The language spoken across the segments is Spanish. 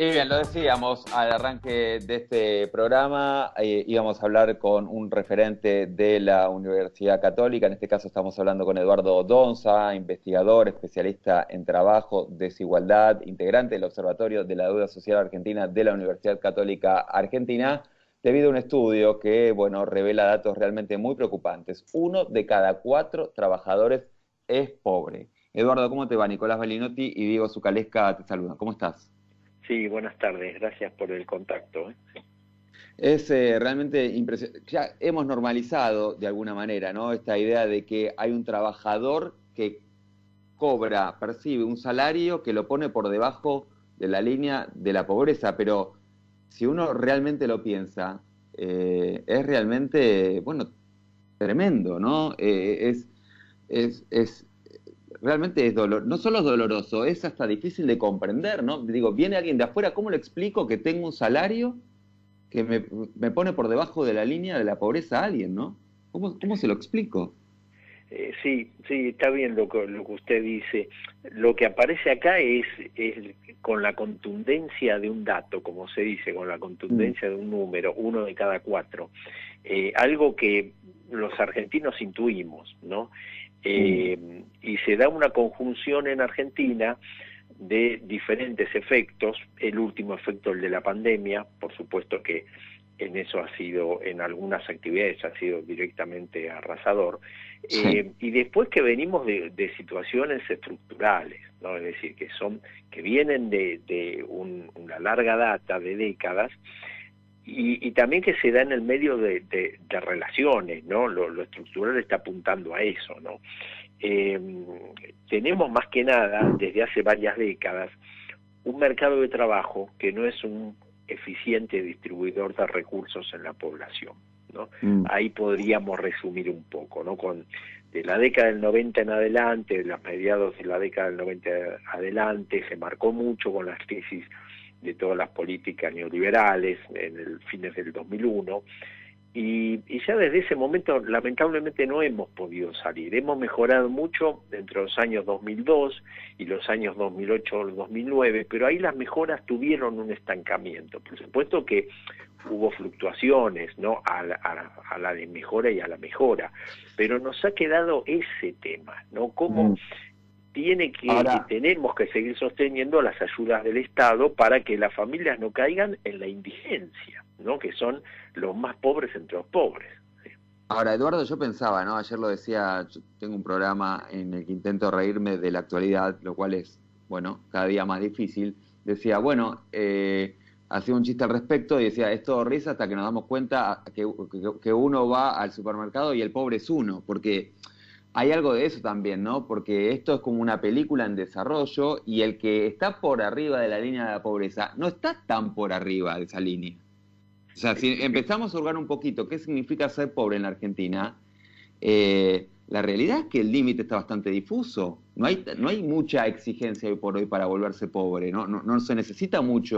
Y bien, lo decíamos al arranque de este programa, íbamos a hablar con un referente de la Universidad Católica, en este caso estamos hablando con Eduardo Donza, investigador, especialista en trabajo, desigualdad, integrante del Observatorio de la Deuda Social Argentina de la Universidad Católica Argentina, debido a un estudio que, bueno, revela datos realmente muy preocupantes. 1 de cada 4 trabajadores es pobre. Eduardo, ¿cómo te va? Nicolás Balinotti y Diego Zucalesca te saludan. ¿Cómo estás? Sí, buenas tardes, gracias por el contacto. Es realmente impresionante. Ya hemos normalizado de alguna manera, ¿no? Esta idea de que hay un trabajador que cobra, percibe un salario que lo pone por debajo de la línea de la pobreza, pero si uno realmente lo piensa, es realmente, bueno, tremendo, ¿no? Es realmente es dolor, no solo es doloroso, es hasta difícil de comprender, ¿no? Digo, viene alguien de afuera, ¿cómo le explico que tengo un salario que me pone por debajo de la línea de la pobreza a alguien, ¿no? ¿Cómo se lo explico? Sí, sí, está bien lo que usted dice. Lo que aparece acá es con la contundencia de un dato, como se dice, con la Mm, contundencia de un número, 1 de cada 4. Algo que los argentinos intuimos, ¿no? mm, Y se da una conjunción en Argentina de diferentes efectos. El último efecto, el de la pandemia, por supuesto que en eso ha sido, en algunas actividades ha sido directamente arrasador, sí, y después que venimos de situaciones estructurales, ¿no? Es decir, que vienen de una larga data de décadas, y también que se da en el medio de relaciones, ¿no? Lo estructural está apuntando a eso, ¿no? Eh, Tenemos más que nada, desde hace varias décadas, un mercado de trabajo que no es un eficiente distribuidor de recursos en la población, ¿no? mm, Ahí podríamos resumir un poco, ¿no? De la década del 90 en adelante, de los mediados de la década del 90 adelante, se marcó mucho con las crisis de todas las políticas neoliberales en el fines del 2001, y ya desde ese momento lamentablemente no hemos podido salir. Hemos mejorado mucho entre los años 2002 y los años 2008 o 2009, pero ahí las mejoras tuvieron un estancamiento. Por supuesto que hubo fluctuaciones, ¿no? A la de mejora y a la mejora, pero nos ha quedado ese tema, ¿no? Cómo mm. Ahora, tenemos que seguir sosteniendo las ayudas del Estado para que las familias no caigan en la indigencia, ¿no? Que son los más pobres entre los pobres. ahora, Eduardo, yo pensaba, ¿no? Ayer lo decía, yo tengo un programa en el que intento reírme de la actualidad, lo cual es, bueno, cada día más difícil. Decía, bueno, hacía un chiste al respecto y decía, es todo risa hasta que nos damos cuenta que uno va al supermercado y el pobre es uno, porque hay algo de eso también, ¿no? Porque esto es como una película en desarrollo y el que está por arriba de la línea de la pobreza no está tan por arriba de esa línea. O sea, si empezamos a hurgar un poquito qué significa ser pobre en la Argentina, la realidad es que el límite está bastante difuso. No hay mucha exigencia hoy por hoy para volverse pobre, ¿no? No se necesita mucha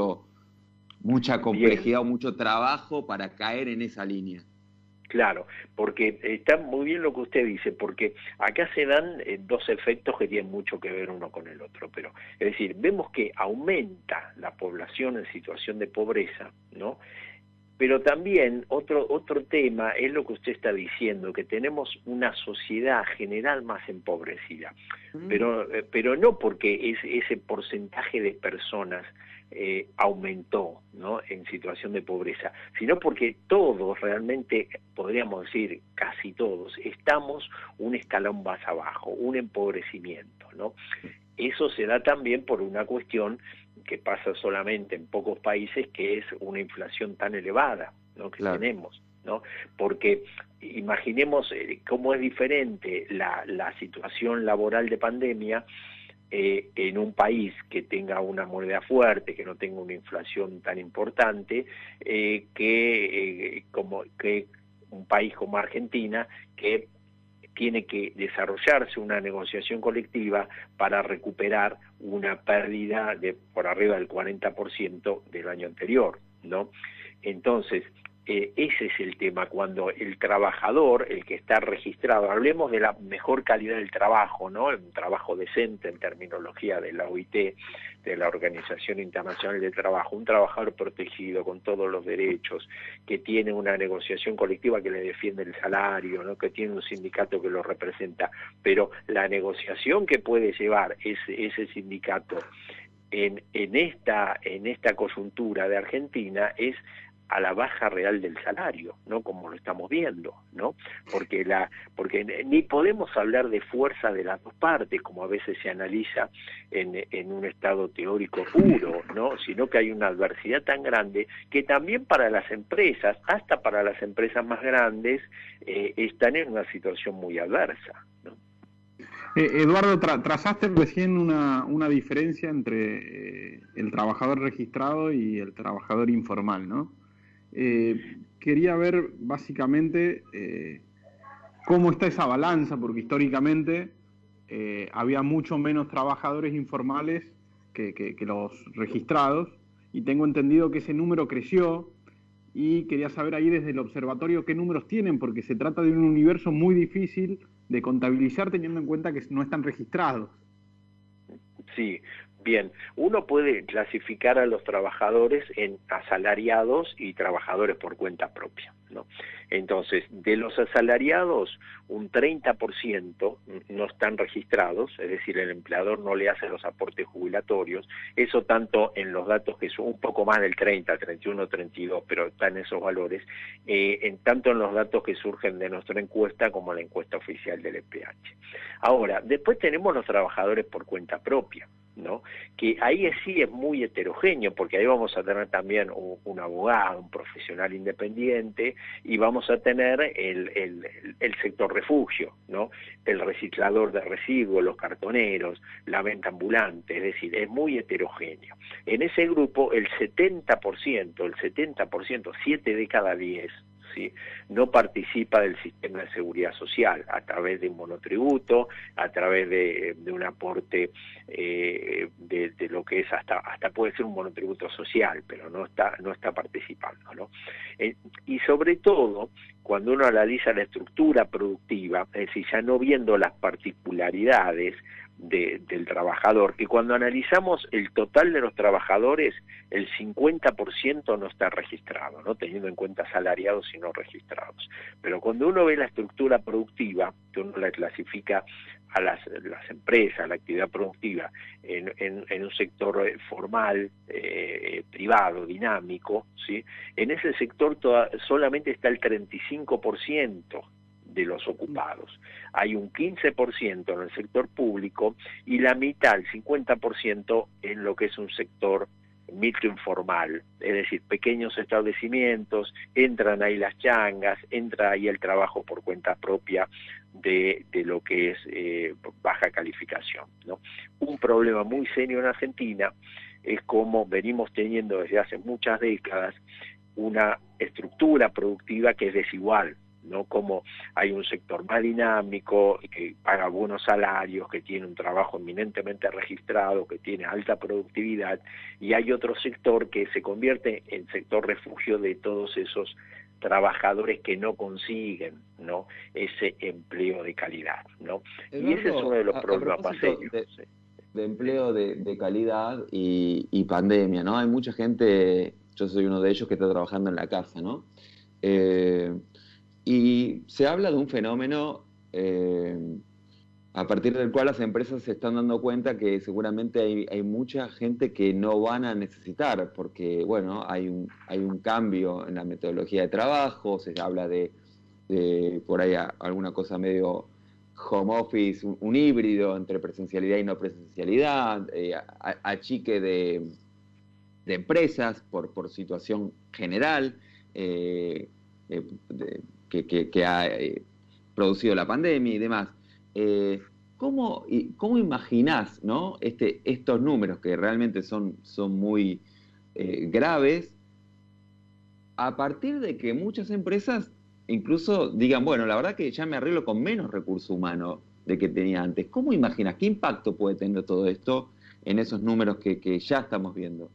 Bien, complejidad o mucho trabajo para caer en esa línea. claro, porque está muy bien lo que usted dice, porque acá se dan dos efectos que tienen mucho que ver uno con el otro, pero es decir, vemos que aumenta la población en situación de pobreza, ¿no? Pero también otro tema es lo que usted está diciendo, que tenemos una sociedad general más empobrecida, Mm, pero no porque ese porcentaje de personas aumentó, ¿no? En situación de pobreza, sino porque todos realmente, podríamos decir casi todos, estamos un escalón más abajo, un empobrecimiento, ¿no? Eso se da también por una cuestión que pasa solamente en pocos países, que es una inflación tan elevada, ¿no? Que claro. tenemos, ¿no? Porque imaginemos cómo es diferente la situación laboral de pandemia en un país que tenga una moneda fuerte, que no tenga una inflación tan importante, que un país como Argentina, que tiene que desarrollarse una negociación colectiva para recuperar una pérdida de por arriba del 40% del año anterior, ¿no? Entonces, ese es el tema, cuando el trabajador, el que está registrado, hablemos de la mejor calidad del trabajo, ¿no? Un trabajo decente en terminología de la OIT, de la Organización Internacional del Trabajo, un trabajador protegido con todos los derechos, que tiene una negociación colectiva que le defiende el salario, ¿no? Que tiene un sindicato que lo representa, pero la negociación que puede llevar ese sindicato en esta coyuntura de Argentina es a la baja real del salario, ¿no? Como lo estamos viendo, ¿no? Porque ni podemos hablar de fuerza de las dos partes, como a veces se analiza en un estado teórico puro, ¿no? Sino que hay una adversidad tan grande que también para las empresas, hasta para las empresas más grandes, están en una situación muy adversa, ¿no? Eduardo, trazaste recién una diferencia entre el trabajador registrado y el trabajador informal, ¿no? Quería ver básicamente cómo está esa balanza, porque históricamente había mucho menos trabajadores informales que los registrados, y tengo entendido que ese número creció, y quería saber ahí desde el observatorio qué números tienen, porque se trata de un universo muy difícil de contabilizar teniendo en cuenta que no están registrados. Sí, bien. Uno puede clasificar a los trabajadores en asalariados y trabajadores por cuenta propia, ¿no? Entonces, de los asalariados, un 30% no están registrados, es decir, el empleador no le hace los aportes jubilatorios, eso tanto en los datos que son un poco más del 30, 31, 32, pero están esos valores, tanto en los datos que surgen de nuestra encuesta como la encuesta oficial del EPH. Ahora, después tenemos los trabajadores por cuenta propia, ¿no? Que ahí sí es muy heterogéneo, porque ahí vamos a tener también un abogado, un profesional independiente, y vamos a tener el sector refugio, ¿no? El reciclador de residuos, los cartoneros, la venta ambulante, es decir, es muy heterogéneo. En ese grupo el 70%, 7 de cada 10, ¿sí?, no participa del sistema de seguridad social a través de un monotributo, a través de un aporte de lo que es hasta puede ser un monotributo social, pero no está participando, ¿no? Y sobre todo, cuando uno analiza la estructura productiva, es decir, ya no viendo las particularidades del trabajador, que cuando analizamos el total de los trabajadores, el 50% no está registrado, ¿no?, teniendo en cuenta asalariados y no registrados. Pero cuando uno ve la estructura productiva, que uno la clasifica a las empresas, la actividad productiva, en un sector formal, privado, dinámico, ¿sí?, en ese sector solamente está el 35% de los ocupados. Hay un 15% en el sector público y la mitad, el 50%, en lo que es un sector microinformal, es decir, pequeños establecimientos, entran ahí las changas, entra ahí el trabajo por cuenta propia de lo que es baja calificación, ¿no? Un problema muy serio en Argentina es como venimos teniendo desde hace muchas décadas una estructura productiva que es desigual, ¿no? Como hay un sector más dinámico, que paga buenos salarios, que tiene un trabajo eminentemente registrado, que tiene alta productividad, y hay otro sector que se convierte en sector refugio de todos esos trabajadores que no consiguen, ¿no?, ese empleo de calidad, ¿no? Eduardo, y ese es uno de los problemas más serios. De empleo de calidad y pandemia, ¿no? Hay mucha gente, yo soy uno de ellos, que está trabajando en la casa, ¿no? Y se habla de un fenómeno a partir del cual las empresas se están dando cuenta que seguramente hay mucha gente que no van a necesitar, porque, bueno, hay un cambio en la metodología de trabajo, se habla de por ahí alguna cosa medio home office, un híbrido entre presencialidad y no presencialidad, achique de empresas por situación general, que ha producido la pandemia y demás. ¿Cómo imaginás, ¿no?, estos números que realmente son muy graves, a partir de que muchas empresas incluso digan, bueno, la verdad que ya me arreglo con menos recurso humano de que tenía antes? ¿Cómo imaginas? ¿Qué impacto puede tener todo esto en esos números que ya estamos viendo?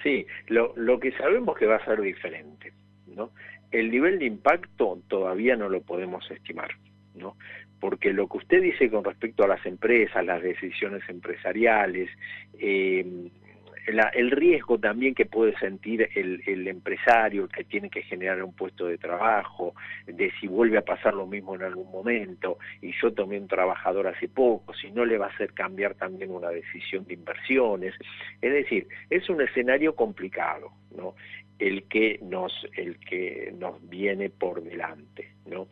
Sí, lo que sabemos que va a ser diferente, ¿no? El nivel de impacto todavía no lo podemos estimar, ¿no? Porque lo que usted dice con respecto a las empresas, las decisiones empresariales, el riesgo también que puede sentir el empresario que tiene que generar un puesto de trabajo, de si vuelve a pasar lo mismo en algún momento, y yo tomé un trabajador hace poco, si no le va a hacer cambiar también una decisión de inversiones. Es decir, es un escenario complicado, ¿no? El que nos viene por delante, ¿no?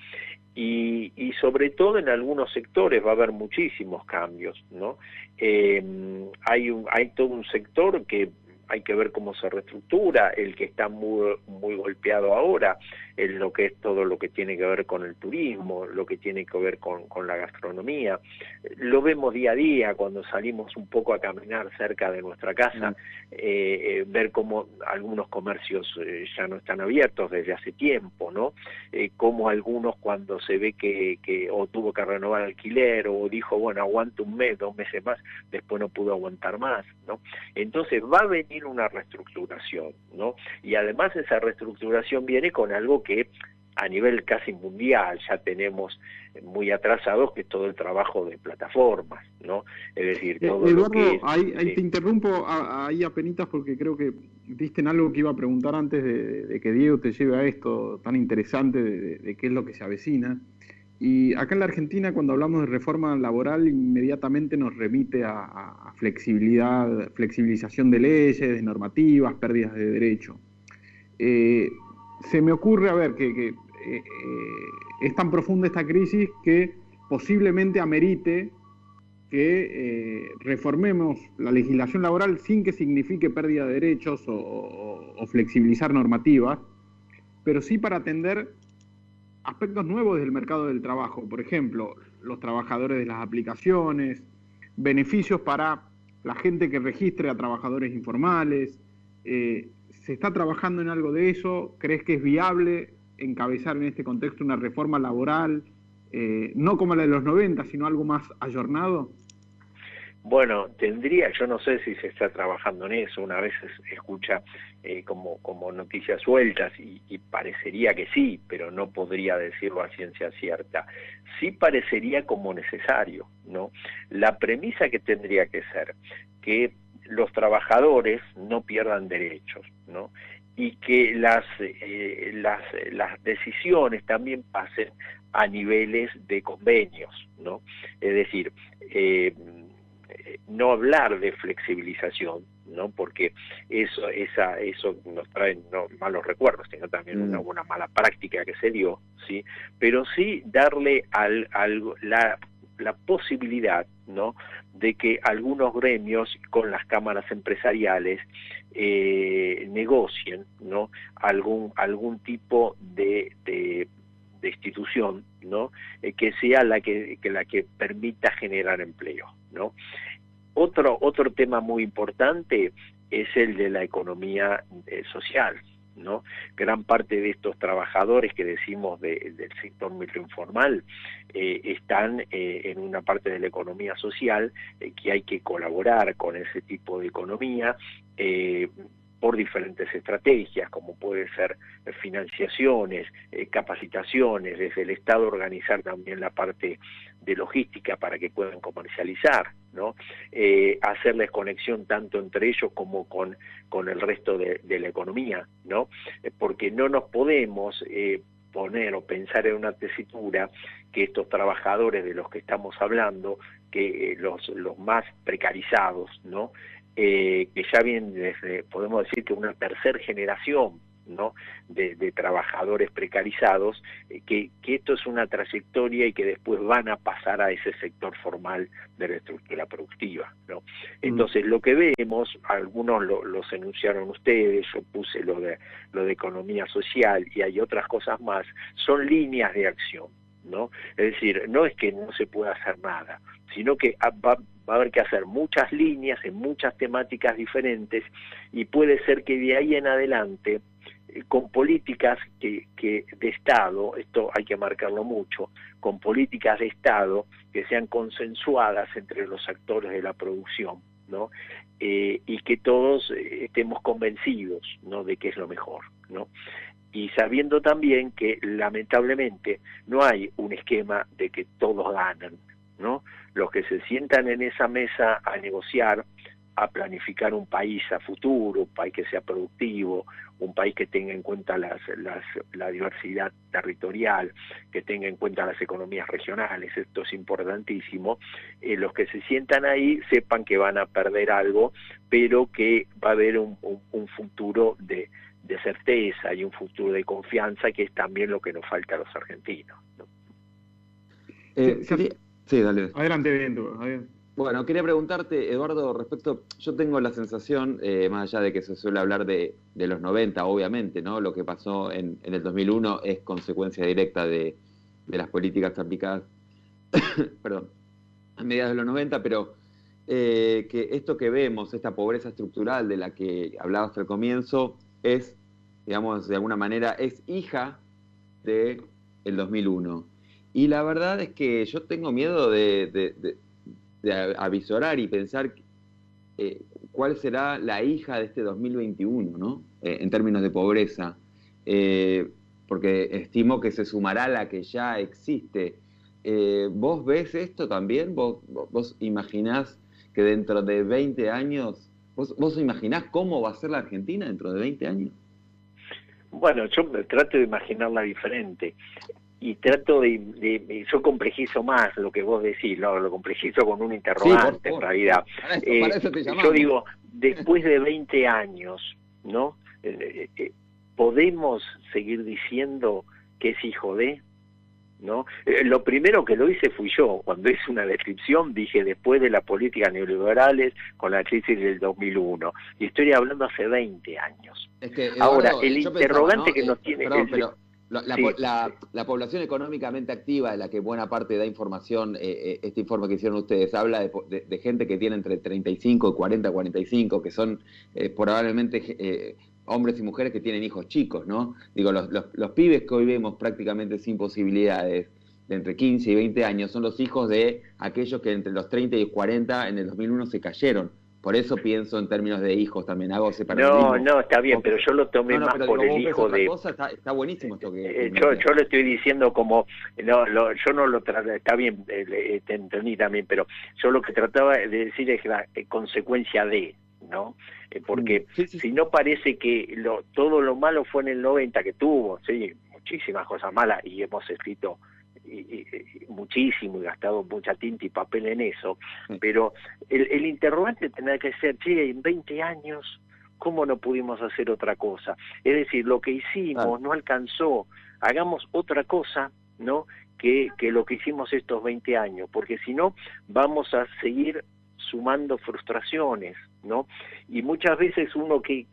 Y sobre todo en algunos sectores va a haber muchísimos cambios, ¿no? Hay todo un sector que hay que ver cómo se reestructura, el que está muy golpeado ahora, en lo que es todo lo que tiene que ver con el turismo, lo que tiene que ver con la gastronomía. Lo vemos día a día cuando salimos un poco a caminar cerca de nuestra casa, ver cómo algunos comercios ya no están abiertos desde hace tiempo, ¿no? Como algunos cuando se ve que o tuvo que renovar alquiler o dijo, bueno, aguanto un mes, 2 meses más, después no pudo aguantar más, ¿no? Entonces va a venir una reestructuración, ¿no? Y además esa reestructuración viene con algo que a nivel casi mundial ya tenemos muy atrasados, que es todo el trabajo de plataformas, ¿no? Es decir, todo Eduardo, lo que es, ahí te interrumpo ahí apenitas porque creo que diste en algo que iba a preguntar antes de que Diego te lleve a esto tan interesante de qué es lo que se avecina. Y acá en la Argentina, cuando hablamos de reforma laboral, inmediatamente nos remite a flexibilización de leyes, de normativas, pérdidas de derechos. Se me ocurre, a ver, que es tan profunda esta crisis que posiblemente amerite que reformemos la legislación laboral sin que signifique pérdida de derechos o flexibilizar normativas, pero sí para atender aspectos nuevos del mercado del trabajo. Por ejemplo, los trabajadores de las aplicaciones, beneficios para la gente que registre a trabajadores informales. ¿Se está trabajando en algo de eso? ¿Crees que es viable encabezar en este contexto una reforma laboral, no como la de los 90, sino algo más ayornado? Bueno, yo no sé si se está trabajando en eso, una vez escucha como noticias sueltas y parecería que sí, pero no podría decirlo a ciencia cierta. Sí parecería como necesario, ¿no? La premisa que tendría que ser que los trabajadores no pierdan derechos, ¿no? Y que las decisiones también pasen a niveles de convenios, ¿no? Es decir, no hablar de flexibilización, ¿no? Porque eso nos trae no malos recuerdos, sino también una mala práctica que se dio, ¿sí? Pero sí darle la posibilidad, ¿no?, de que algunos gremios con las cámaras empresariales negocien, ¿no?, algún tipo de institución, ¿no?, que sea la que permita generar empleo, ¿no? Otro tema muy importante es el de la economía social, ¿no? Gran parte de estos trabajadores que decimos del sector microinformal están en una parte de la economía social que hay que colaborar con ese tipo de economía por diferentes estrategias, como puede ser financiaciones, capacitaciones, desde el Estado organizar también la parte de logística para que puedan comercializar, ¿no? Hacerles conexión tanto entre ellos como con el resto de la economía, ¿no? Porque no nos podemos poner o pensar en una tesitura que estos trabajadores de los que estamos hablando, que los más precarizados, ¿no?, que ya vienen desde, podemos decir que una tercera generación, ¿no?, de trabajadores precarizados, que esto es una trayectoria y que después van a pasar a ese sector formal de la estructura productiva, ¿no? Entonces lo que vemos, algunos los enunciaron ustedes, yo puse lo de economía social y hay otras cosas más, son líneas de acción, ¿no? Es decir, no es que no se pueda hacer nada, sino que va a haber que hacer muchas líneas en muchas temáticas diferentes y puede ser que de ahí en adelante, con políticas que de Estado, esto hay que marcarlo mucho, con políticas de Estado que sean consensuadas entre los actores de la producción, ¿no? Y que todos estemos convencidos, ¿no?, de que es lo mejor, ¿no? y sabiendo también que lamentablemente no hay un esquema de que todos ganan, ¿no? Los que se sientan en esa mesa a negociar, a planificar un país a futuro, un país que sea productivo, un país que tenga en cuenta la diversidad territorial, que tenga en cuenta las economías regionales, esto es importantísimo. Los que se sientan ahí sepan que van a perder algo, pero que va a haber un futuro de certeza y un futuro de confianza, que es también lo que nos falta a los argentinos, ¿no? Sí, dale. Adelante, Viento. Bueno, quería preguntarte, Eduardo, yo tengo la sensación, más allá de que se suele hablar de los 90, obviamente, ¿no? Lo que pasó en el 2001 es consecuencia directa de las políticas aplicadas, perdón, a mediados de los 90, pero que esto que vemos, esta pobreza estructural de la que hablabas al comienzo, es, digamos, de alguna manera, es hija de el 2001. Y la verdad es que yo tengo miedo de avisorar y pensar cuál será la hija de este 2021, ¿no? En términos de pobreza, porque estimo que se sumará a la que ya existe. ¿Vos ves esto también? ¿Vos imaginás que dentro de 20 años, vos imaginás cómo va a ser la Argentina dentro de 20 años? Bueno, yo trato de imaginarla diferente. Y trato yo complejizo más lo que vos decís, lo complejizo con un interrogante, sí, en realidad. Para eso te llamamos. Yo digo, después de 20 años, ¿no? ¿Podemos seguir diciendo que es hijo de? ¿No? Lo primero que lo hice fui yo, cuando hice una descripción dije después de las políticas neoliberales con la crisis del 2001, y estoy hablando hace 20 años. Es que, Eduardo, ahora, el interrogante, ¿no? Que nos tiene... Perdón, la población económicamente activa, de la que buena parte da información, este informe que hicieron ustedes, habla de gente que tiene entre 35 y 40, 45, que son probablemente hombres y mujeres que tienen hijos chicos, ¿no? Digo, los pibes que hoy vemos prácticamente sin posibilidades, de entre 15 y 20 años, son los hijos de aquellos que entre los 30 y 40 en el 2001 se cayeron. Por eso pienso en términos de hijos también, hago ese paralelismo. No, está bien, pero yo lo tomé más por el hijo de... Está buenísimo esto que... Yo lo estoy diciendo como... yo no lo traté, está bien, te entendí también, pero yo lo que trataba de decir es la consecuencia de, ¿no? Porque si no parece que todo lo malo fue en el 90, que tuvo, sí, muchísimas cosas malas, y hemos escrito muchísimo y gastado mucha tinta y papel en eso, pero el interrogante tendrá que ser, che, en 20 años, ¿cómo no pudimos hacer otra cosa? Es decir, lo que hicimos no alcanzó, hagamos otra cosa, ¿no? Que lo que hicimos estos 20 años, porque si no, vamos a seguir sumando frustraciones, ¿no? Y muchas veces uno que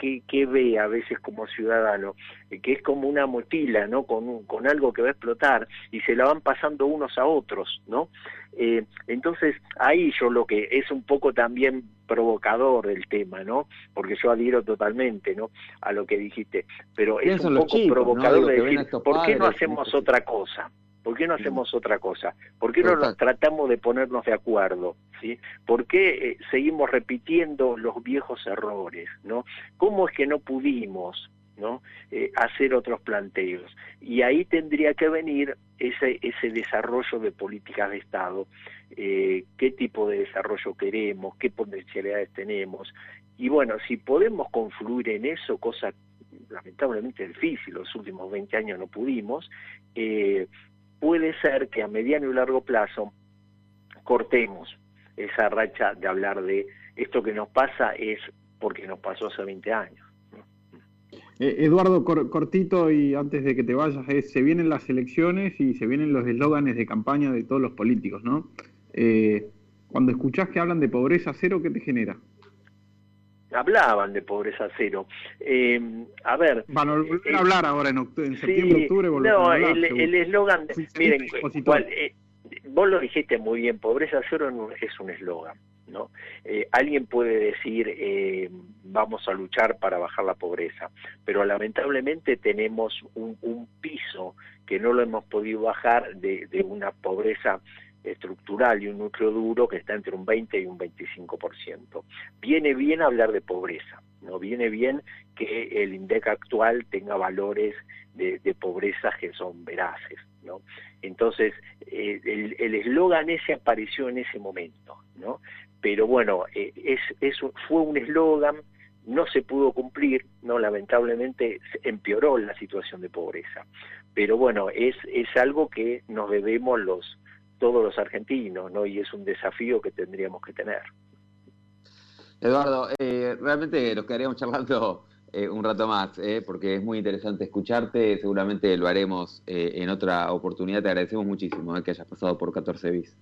ve a veces como ciudadano, que es como una mochila, ¿no? Con algo que va a explotar, y se la van pasando unos a otros, ¿no? Entonces ahí yo lo que es un poco también provocador el tema, ¿no? Porque yo adhiero totalmente, ¿no? A lo que dijiste, pero es un poco provocador, ¿no? De decir, ¿por qué no hacemos otra cosa? ¿Por qué no hacemos otra cosa? ¿Por qué no nos tratamos de ponernos de acuerdo? ¿Sí? ¿Por qué seguimos repitiendo los viejos errores? ¿No? ¿Cómo es que no pudimos, ¿no? Hacer otros planteos? Y ahí tendría que venir ese desarrollo de políticas de Estado, qué tipo de desarrollo queremos, qué potencialidades tenemos. Y bueno, si podemos confluir en eso, cosa lamentablemente difícil, los últimos 20 años no pudimos, puede ser que a mediano y largo plazo cortemos esa racha de hablar de esto que nos pasa es porque nos pasó hace 20 años. Eduardo, cortito y antes de que te vayas, se vienen las elecciones y se vienen los eslóganes de campaña de todos los políticos, ¿no? Cuando escuchás que hablan de pobreza cero, ¿qué te genera? Hablaban de pobreza cero. A ver... Van a volver a hablar ahora en septiembre, octubre, volver a hablar. El eslogan... Miren, vos lo dijiste muy bien, pobreza cero es un eslogan, ¿no? Alguien puede decir, vamos a luchar para bajar la pobreza, pero lamentablemente tenemos un piso que no lo hemos podido bajar de una pobreza estructural y un núcleo duro que está entre un 20 y un 25%. Viene bien hablar de pobreza, no viene bien que el INDEC actual tenga valores de pobreza que son veraces, ¿no? Entonces, el eslogan ese apareció en ese momento, ¿no? Pero bueno, fue un eslogan, no se pudo cumplir, no, lamentablemente empeoró la situación de pobreza. Pero bueno, es algo que nos debemos todos los argentinos, ¿no? Y es un desafío que tendríamos que tener. Eduardo, realmente nos quedaríamos charlando un rato más, porque es muy interesante escucharte, seguramente lo haremos en otra oportunidad. Te agradecemos muchísimo que hayas pasado por 14 bis.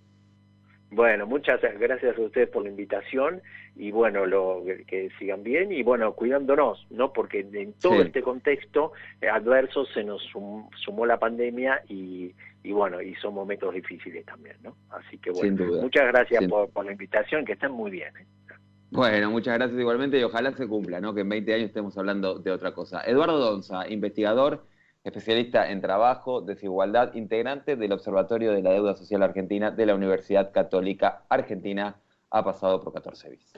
Bueno, muchas gracias a ustedes por la invitación y bueno, que sigan bien y bueno, cuidándonos, ¿no? Porque en todo este contexto adverso se nos sumó la pandemia y bueno, y son momentos difíciles también, ¿no? Así que bueno, muchas gracias por la invitación, que estén muy bien. Bueno, muchas gracias igualmente y ojalá se cumpla, ¿no? Que en 20 años estemos hablando de otra cosa. Eduardo Donza, investigador, especialista en trabajo, desigualdad, integrante del Observatorio de la Deuda Social Argentina de la Universidad Católica Argentina, ha pasado por 14 bis.